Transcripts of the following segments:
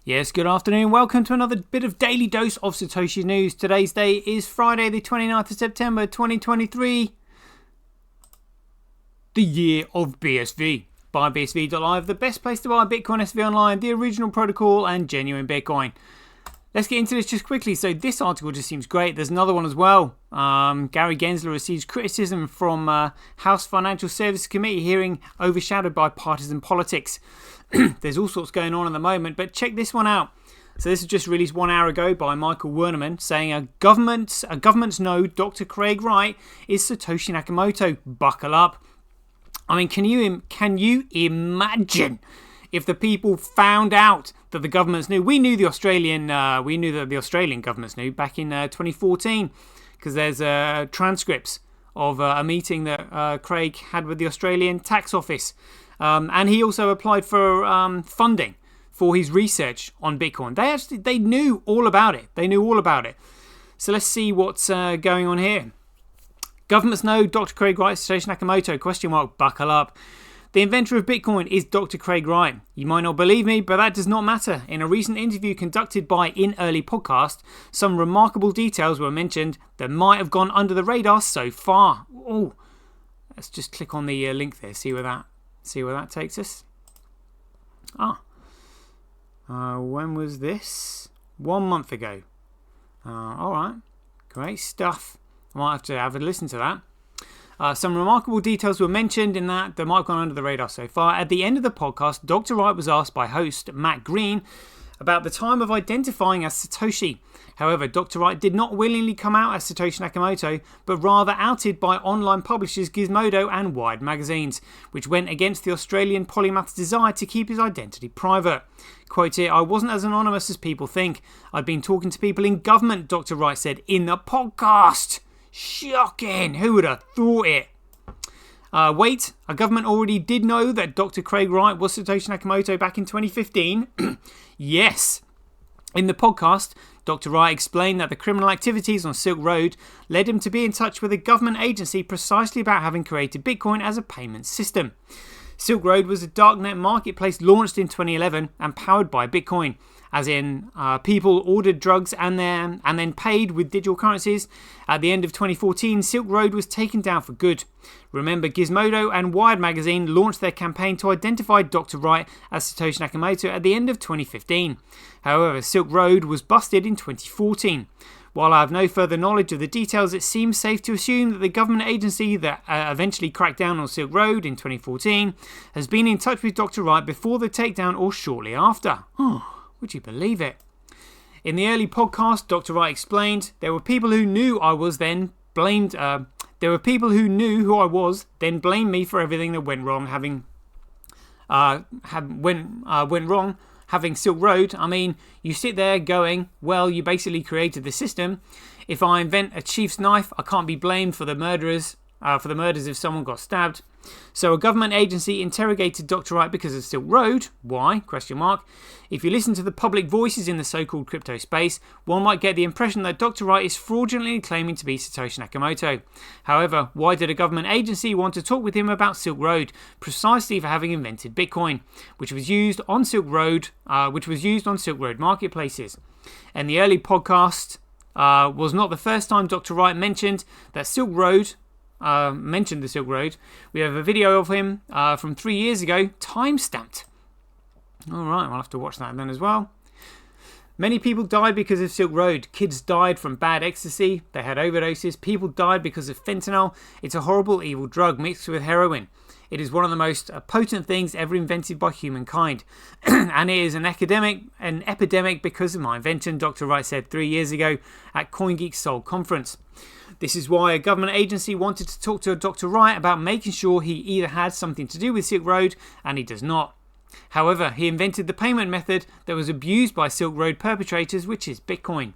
Yes, good afternoon. Welcome to another bit of daily dose of SirToshi's news. Today's day is Friday, the 29th of September, 2023. The year of BSV. Buy BSV.live, the best place to buy Bitcoin SV online, the original protocol, and genuine Bitcoin. Let's get into this just quickly. So this article just seems great. There's another one as well. Gary Gensler receives criticism from House Financial Services Committee hearing overshadowed by partisan politics. There's all sorts going on at the moment, but check this one out. So this was just released 1 hour ago by Michael Wernerman saying a government's no, Dr. Craig Wright is Satoshi Nakamoto. Buckle up. I mean, can you imagine if the people found out that the governments knew? We knew that the Australian governments knew back in 2014 because there's transcripts of a meeting that Craig had with the Australian tax office. And he also applied for funding for his research on Bitcoin. They knew all about it. So let's see what's going on here. Governments know Dr. Craig Wright, Satoshi Nakamoto, ? Buckle up. The inventor of Bitcoin is Dr. Craig Wright. You might not believe me, but that does not matter. In a recent interview conducted by In Early Podcast, some remarkable details were mentioned that might have gone under the radar so far. Oh, let's just click on the link there, see where that takes us. When was this? 1 month ago. Alright, great stuff. I might have to have a listen to that. Some remarkable details were mentioned in that might have gone under the radar so far. At the end of the podcast, Dr. Wright was asked by host Matt Green about the time of identifying as Satoshi. However, Dr. Wright did not willingly come out as Satoshi Nakamoto, but rather outed by online publishers Gizmodo and Wired magazines, which went against the Australian polymath's desire to keep his identity private. Quote here, "I wasn't as anonymous as people think. I'd been talking to people in government," Dr. Wright said in the podcast. Shocking! Who would have thought it? Wait, a government already did know that Dr. Craig Wright was Satoshi Nakamoto back in 2015? Yes. In the podcast, Dr. Wright explained that the criminal activities on Silk Road led him to be in touch with a government agency precisely about having created Bitcoin as a payment system. Silk Road was a darknet marketplace launched in 2011 and powered by Bitcoin. As in, people ordered drugs and then paid with digital currencies. At the end of 2014, Silk Road was taken down for good. Remember, Gizmodo and Wired magazine launched their campaign to identify Dr. Wright as Satoshi Nakamoto at the end of 2015. However, Silk Road was busted in 2014. While I have no further knowledge of the details, it seems safe to assume that the government agency that eventually cracked down on Silk Road in 2014 has been in touch with Dr. Wright before the takedown or shortly after. Would you believe it? In the early podcast, Dr. Wright explained, there were people who knew I was, then blamed. There were people who knew who I was, then blamed me for everything that went wrong. Went wrong having Silk Road. I mean, you sit there going, well, you basically created the system. If I invent a chief's knife, I can't be blamed for the murders if someone got stabbed. So a government agency interrogated Dr. Wright because of Silk Road. Why? ? If you listen to the public voices in the so-called crypto space, one might get the impression that Dr. Wright is fraudulently claiming to be Satoshi Nakamoto. However, why did a government agency want to talk with him about Silk Road? Precisely for having invented Bitcoin, which was used on Silk Road marketplaces. And the early podcast was not the first time Dr. Wright mentioned the Silk Road. We have a video of him from 3 years ago, time-stamped. Alright, we'll have to watch that then as well. Many people died because of Silk Road. Kids died from bad ecstasy. They had overdoses. People died because of fentanyl. It's a horrible, evil drug mixed with heroin. It is one of the most potent things ever invented by humankind. And it is an epidemic because of my invention, Dr. Wright said 3 years ago at CoinGeek's Seoul conference. This is why a government agency wanted to talk to Dr. Wright about making sure he either had something to do with Silk Road, and he does not. However, he invented the payment method that was abused by Silk Road perpetrators, which is Bitcoin.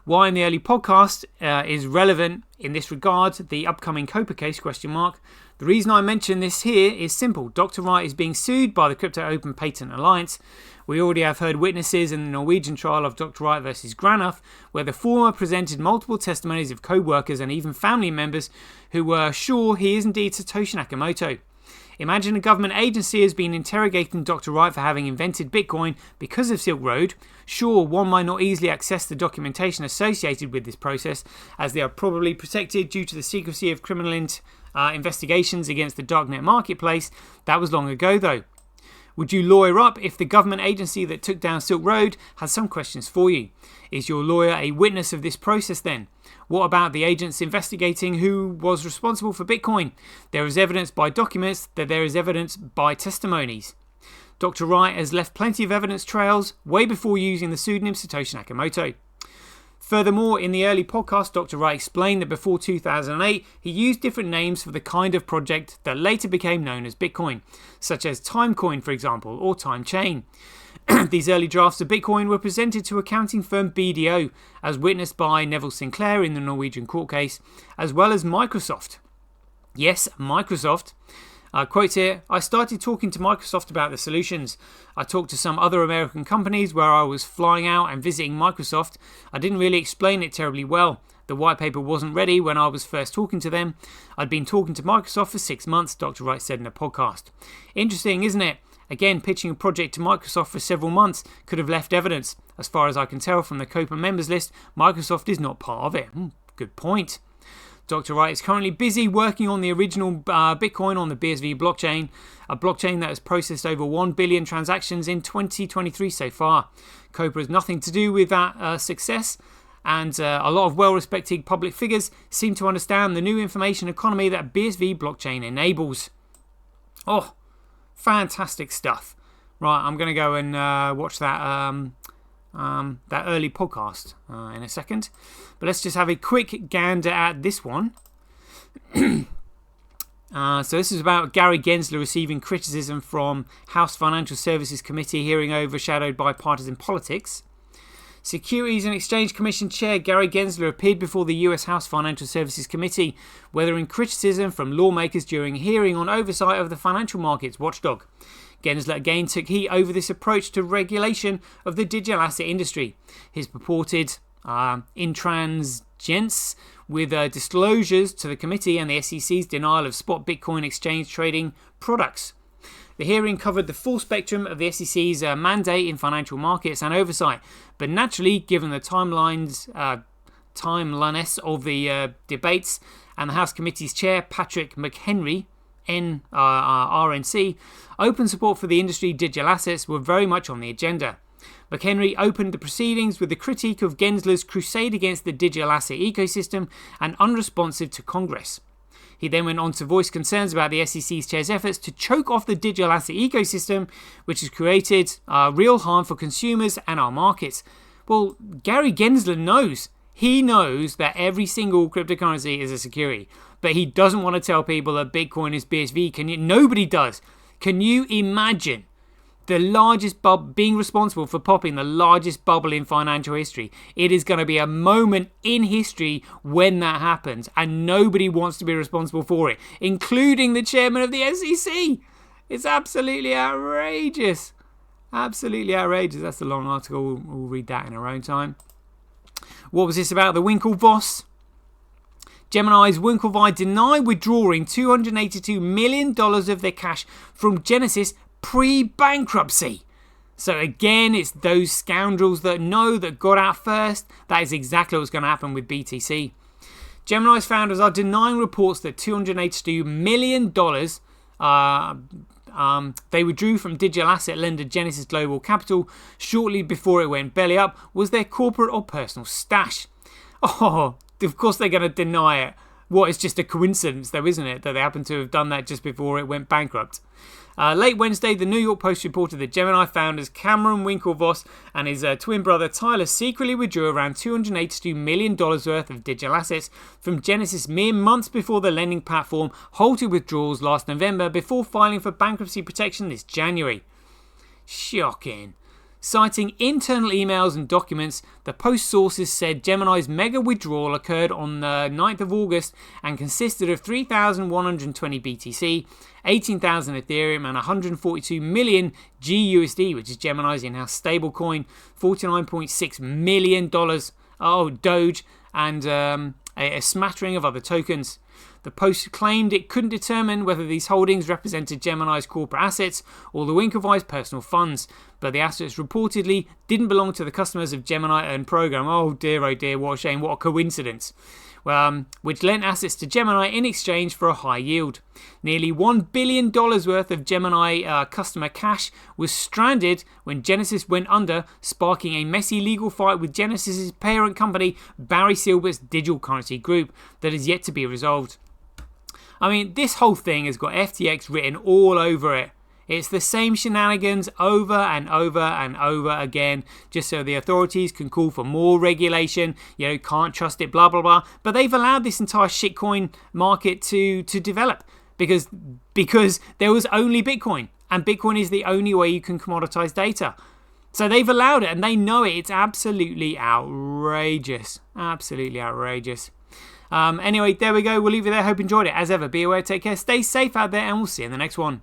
Why in the early podcast is relevant in this regard, the upcoming Copa case, ? The reason I mention this here is simple. Dr. Wright is being sued by the Crypto Open Patent Alliance. We already have heard witnesses in the Norwegian trial of Dr. Wright versus Granoff, where the former presented multiple testimonies of co-workers and even family members who were sure he is indeed Satoshi Nakamoto. Imagine a government agency has been interrogating Dr. Wright for having invented Bitcoin because of Silk Road. Sure, one might not easily access the documentation associated with this process, as they are probably protected due to the secrecy of criminal investigations against the darknet marketplace. That was long ago, though. Would you lawyer up if the government agency that took down Silk Road has some questions for you? Is your lawyer a witness of this process then? What about the agents investigating who was responsible for Bitcoin? There is evidence by documents that there is evidence by testimonies. Dr. Wright has left plenty of evidence trails way before using the pseudonym Satoshi Nakamoto. Furthermore, in the early podcast, Dr. Wright explained that before 2008, he used different names for the kind of project that later became known as Bitcoin, such as Timecoin, for example, or Timechain. These early drafts of Bitcoin were presented to accounting firm BDO, as witnessed by Neville Sinclair in the Norwegian court case, as well as Microsoft. Yes, Microsoft. Quote here, I started talking to Microsoft about the solutions. I talked to some other American companies where I was flying out and visiting Microsoft. I didn't really explain it terribly well. The white paper wasn't ready when I was first talking to them. I'd been talking to Microsoft for 6 months, Dr. Wright said in a podcast. Interesting, isn't it? Again, pitching a project to Microsoft for several months could have left evidence. As far as I can tell from the COPA members list, Microsoft is not part of it. Good point. Dr. Wright is currently busy working on the original Bitcoin on the BSV blockchain, a blockchain that has processed over 1 billion transactions in 2023 so far. COPA has nothing to do with that success, and a lot of well-respected public figures seem to understand the new information economy that BSV blockchain enables. Oh, fantastic stuff. Right, I'm going to go and watch that early podcast in a second. But let's just have a quick gander at this one. So this is about Gary Gensler receiving criticism from House Financial Services Committee hearing overshadowed by partisan politics. Securities and Exchange Commission Chair Gary Gensler appeared before the US House Financial Services Committee, weathering criticism from lawmakers during a hearing on oversight of the financial markets watchdog. Gensler again took heat over this approach to regulation of the digital asset industry. His purported intransigence with disclosures to the committee and the SEC's denial of spot Bitcoin exchange trading products. The hearing covered the full spectrum of the SEC's mandate in financial markets and oversight, but naturally, given the timeliness of the debates and the House Committee's chair, Patrick McHenry, RNC, open support for the industry digital assets were very much on the agenda. McHenry opened the proceedings with a critique of Gensler's crusade against the digital asset ecosystem and unresponsive to Congress. He then went on to voice concerns about the SEC's chair's efforts to choke off the digital asset ecosystem, which has created real harm for consumers and our markets. Well, Gary Gensler knows. He knows that every single cryptocurrency is a security, but he doesn't want to tell people that Bitcoin is BSV. Nobody does. Can you imagine the largest bubble, being responsible for popping the largest bubble in financial history? It is going to be a moment in history when that happens, and nobody wants to be responsible for it, including the chairman of the SEC. It's absolutely outrageous. Absolutely outrageous. That's a long article. We'll read that in our own time. What was this about? The Winklevoss? Gemini's Winklevi deny withdrawing $282 million of their cash from Genesis pre-bankruptcy. So again, it's those scoundrels that know that got out first. That is exactly what's going to happen with BTC. Gemini's founders are denying reports that $282 million they withdrew from digital asset lender Genesis Global Capital shortly before it went belly up was their corporate or personal stash. Oh, of course they're going to deny it. What, it's just a coincidence though, isn't it, that they happen to have done that just before it went bankrupt. Late Wednesday, the New York Post reported that Gemini founders Cameron Winklevoss and his twin brother Tyler secretly withdrew around $282 million worth of digital assets from Genesis mere months before the lending platform halted withdrawals last November before filing for bankruptcy protection this January. Shocking. Citing internal emails and documents, the Post sources said Gemini's mega withdrawal occurred on the 9th of August and consisted of 3,120 BTC, 18,000 Ethereum and 142 million GUSD, which is Gemini's in-house stablecoin, $49.6 million, Doge, and a smattering of other tokens. The Post claimed it couldn't determine whether these holdings represented Gemini's corporate assets or the Winklevoss personal funds, but the assets reportedly didn't belong to the customers of Gemini Earn program. Oh dear, what a shame, what a coincidence. Which lent assets to Gemini in exchange for a high yield. Nearly $1 billion worth of Gemini customer cash was stranded when Genesis went under, sparking a messy legal fight with Genesis's parent company, Barry Silbert's digital currency group, that is yet to be resolved. I mean, this whole thing has got FTX written all over it. It's the same shenanigans over and over and over again, just so the authorities can call for more regulation, can't trust it, blah, blah, blah. But they've allowed this entire shitcoin market to develop because there was only Bitcoin, and Bitcoin is the only way you can commoditize data. So they've allowed it, and they know it. It's absolutely outrageous. Absolutely outrageous. Anyway, there we go. We'll leave it there. Hope you enjoyed it. As ever, be aware, take care, stay safe out there, and we'll see you in the next one.